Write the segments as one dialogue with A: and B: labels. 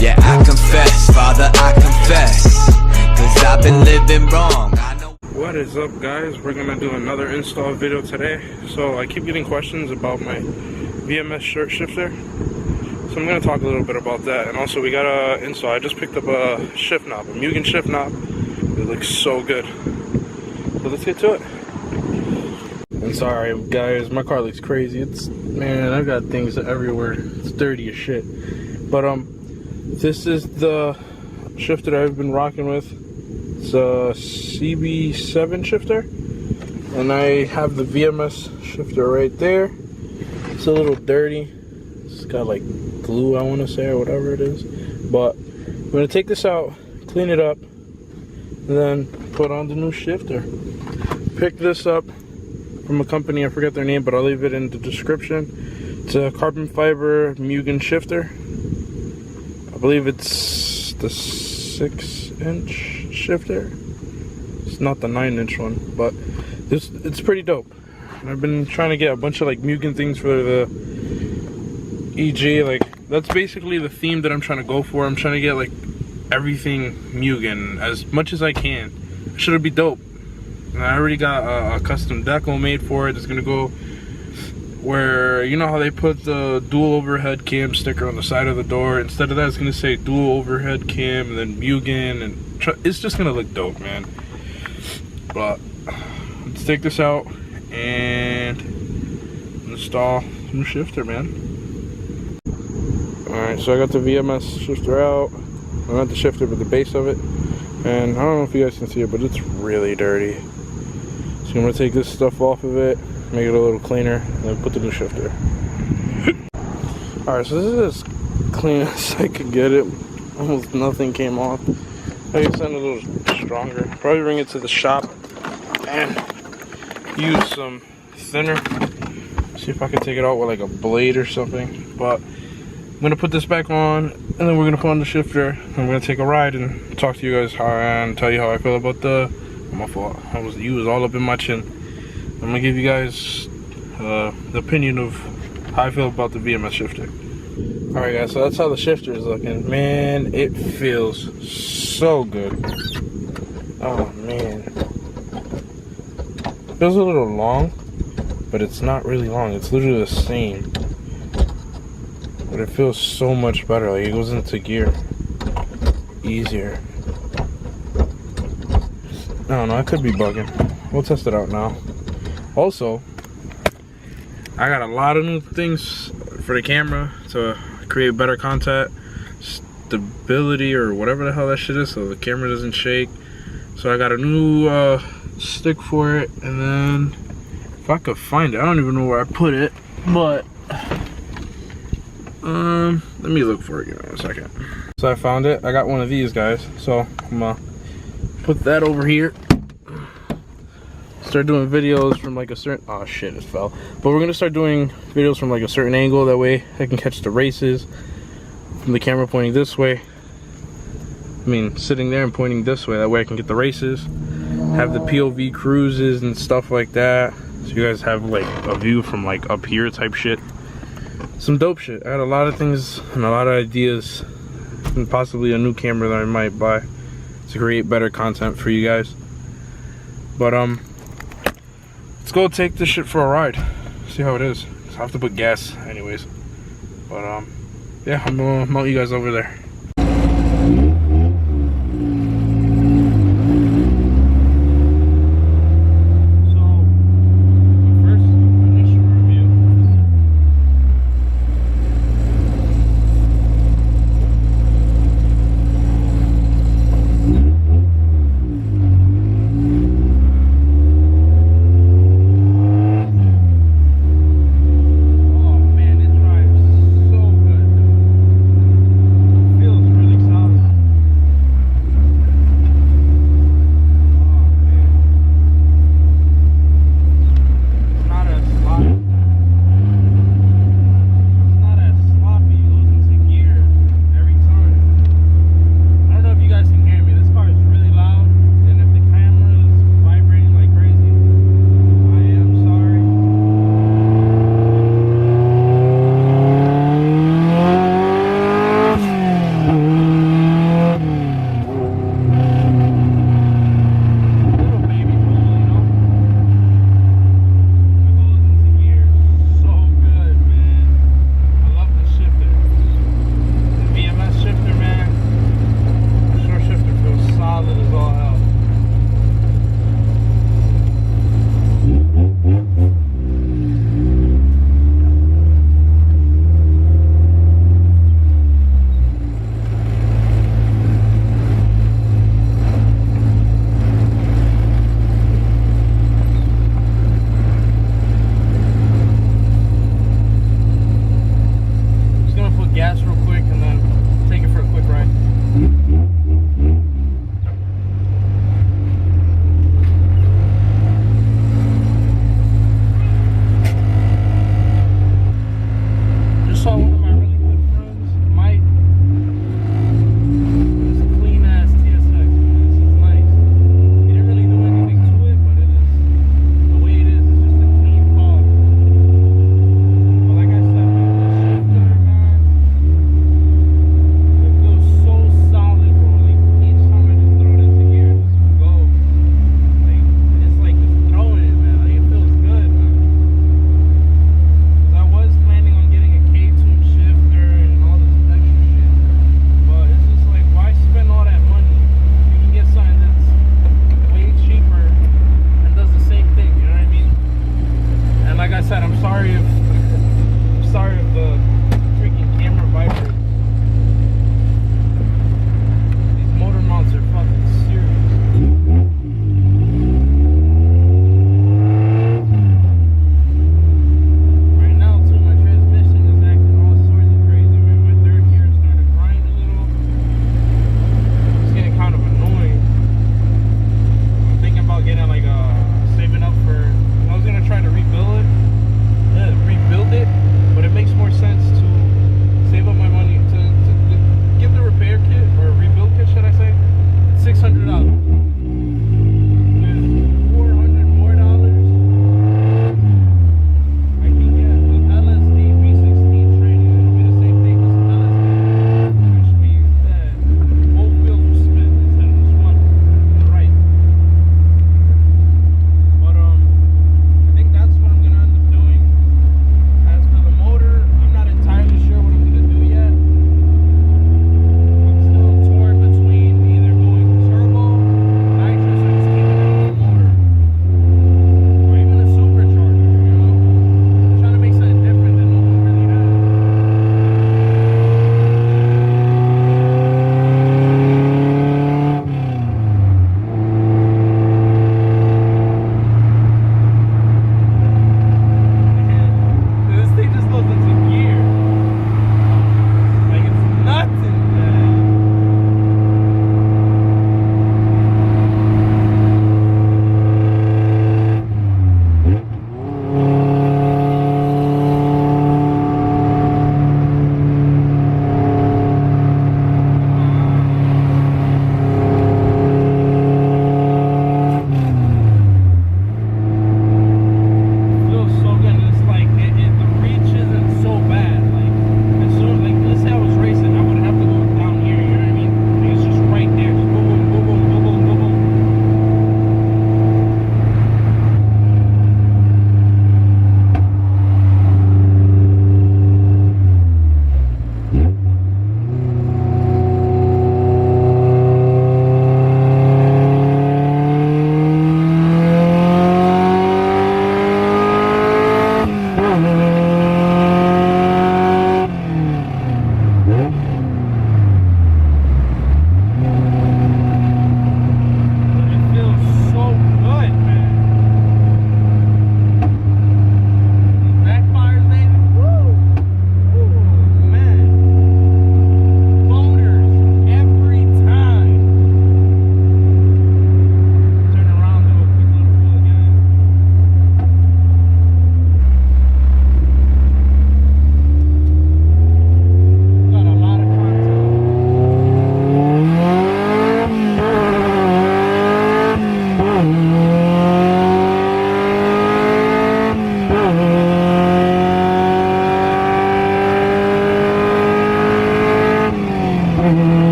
A: Yeah, I confess, Father, I confess, 'cause I've been living wrong. I know.
B: What is up, guys? We're gonna do another install video today. So I keep getting questions about my VMS shirt shifter, so I'm gonna talk a little bit about that. And also we got a install. I just picked up a shift knob, a Mugen shift knob. It looks so good. So let's get to it. And sorry guys, my car looks crazy. Man, I got things everywhere. It's dirty as shit. But this is the shifter that I've been rocking with. It's a CB7 shifter, and I have the VMS shifter right there. It's a little dirty. It's got like glue, I want to say, or whatever it is. But I'm gonna take this out, clean it up, and then put on the new shifter. Pick this up from a company, I forget their name, but I'll leave it in the description. It's a carbon fiber Mugen shifter. I believe it's the 6-inch shifter. It's not the 9-inch one, but it's pretty dope. And I've been trying to get a bunch of like Mugen things for the EG. Like, that's basically the theme that I'm trying to go for. I'm trying to get like everything Mugen as much as I can. Should be dope. And I already got a custom decal made for it. It's gonna go where, you know how they put the dual overhead cam sticker on the side of the door? Instead of that, it's gonna say dual overhead cam and then Mugen, and it's just gonna look dope, man. But let's take this out and install new shifter, man. Alright, so I got the VMS shifter out. Well, not the shifter, but the base of it. And I don't know if you guys can see it, but it's really dirty. So I'm gonna take this stuff off of it, make it a little cleaner, and then put the new shifter. Alright, so this is as clean as I could get it. Almost nothing came off. I can send a little stronger. Probably bring it to the shop and use some thinner. See if I can take it out with like a blade or something. But I'm gonna put this back on, and then we're gonna put on the shifter. I'm gonna take a ride and talk to you guys and tell you how I feel about the. My fault. You was all up in my chin. I'm gonna give you guys the opinion of how I feel about the VMS shifter. All right, guys. So that's how the shifter is looking. Man, it feels so good. Oh man, it feels a little long, but it's not really long. It's literally the same. But it feels so much better. Like, it goes into gear easier. I don't know, I could be bugging. We'll test it out now. Also, I got a lot of new things for the camera to create better content, stability, or whatever the hell that shit is, so the camera doesn't shake. So I got a new stick for it, and then if I could find it, I don't even know where I put it, but let me look for it. Give me 1 second. So I found it. I got one of these guys, so I'm gonna put that over here. Start doing videos from like a certain, oh shit, it fell. But we're gonna start doing videos from like a certain angle. That way I can catch the races from the camera pointing this way. I mean, sitting there and pointing this way. That way I can get the races, have the POV cruises and stuff like that. So you guys have like a view from like up here type shit. Some dope shit. I had a lot of things and a lot of ideas, and possibly a new camera that I might buy to create better content for you guys. But let's go take this shit for a ride, see how it is. I have to put gas anyways. But yeah, I'm gonna mount you guys over there.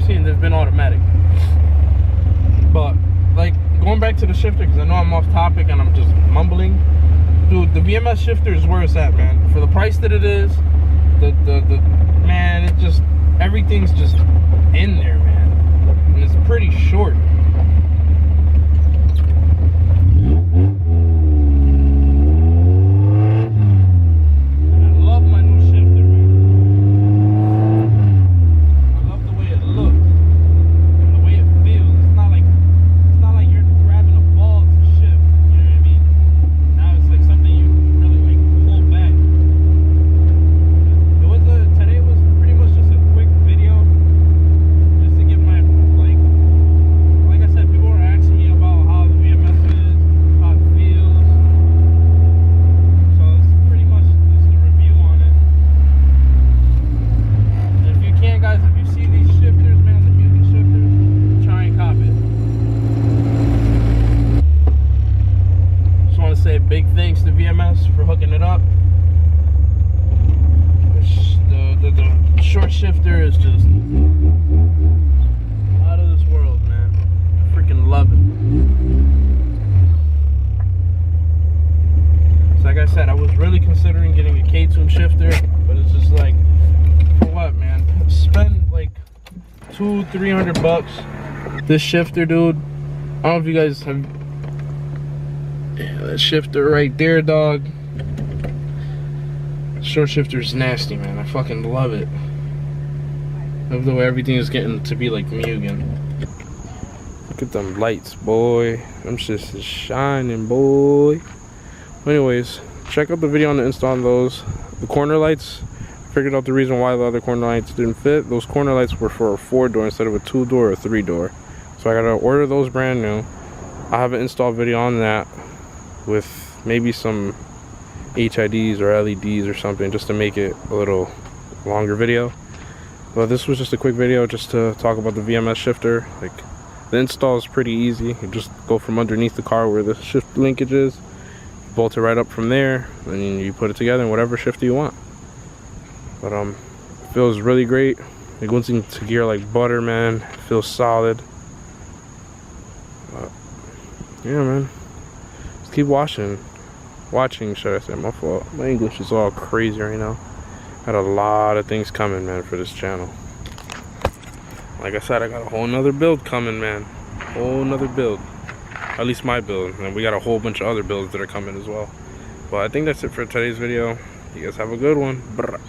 B: seen, they've been automatic. But like going back to the shifter, because I know I'm off topic and I'm just mumbling. Dude, the VMS shifter is where it's at, man. For the price that it is, the man, it just, everything's just in there, man. And it's pretty short. Big thanks to VMS for hooking it up. The short shifter is just out of this world, man. I freaking love it. So like I said, I was really considering getting a K-tune shifter, but it's just like, for what, man? Spend like $200-300 bucks. This shifter, dude. I don't know if you guys have. Yeah, that shifter right there, dog. Short shifter is nasty, man. I fucking love it. Love the way everything is getting to be like Mugen. Look at them lights, boy. Them shits is shining, boy. Anyways, check out the video on the install on those. The corner lights, I figured out the reason why the other corner lights didn't fit. Those corner lights were for a 4-door instead of a 2-door or 3-door. So I gotta order those brand new. I have an install video on that, with maybe some HIDs or LEDs or something, just to make it a little longer video. But this was just a quick video just to talk about the VMS shifter. Like, the install is pretty easy. You just go from underneath the car where the shift linkage is, bolt it right up from there, and then you put it together in whatever shifter you want. But it feels really great. It goes into gear like butter, man. It feels solid. Yeah, man. Keep watching, should I say. My fault. My English is all crazy right now. Got a lot of things coming, man, for this channel. Like I said, I got a whole nother build coming, man. Whole nother build. At least my build. And we got a whole bunch of other builds that are coming as well. But I think that's it for today's video. You guys have a good one. Brr.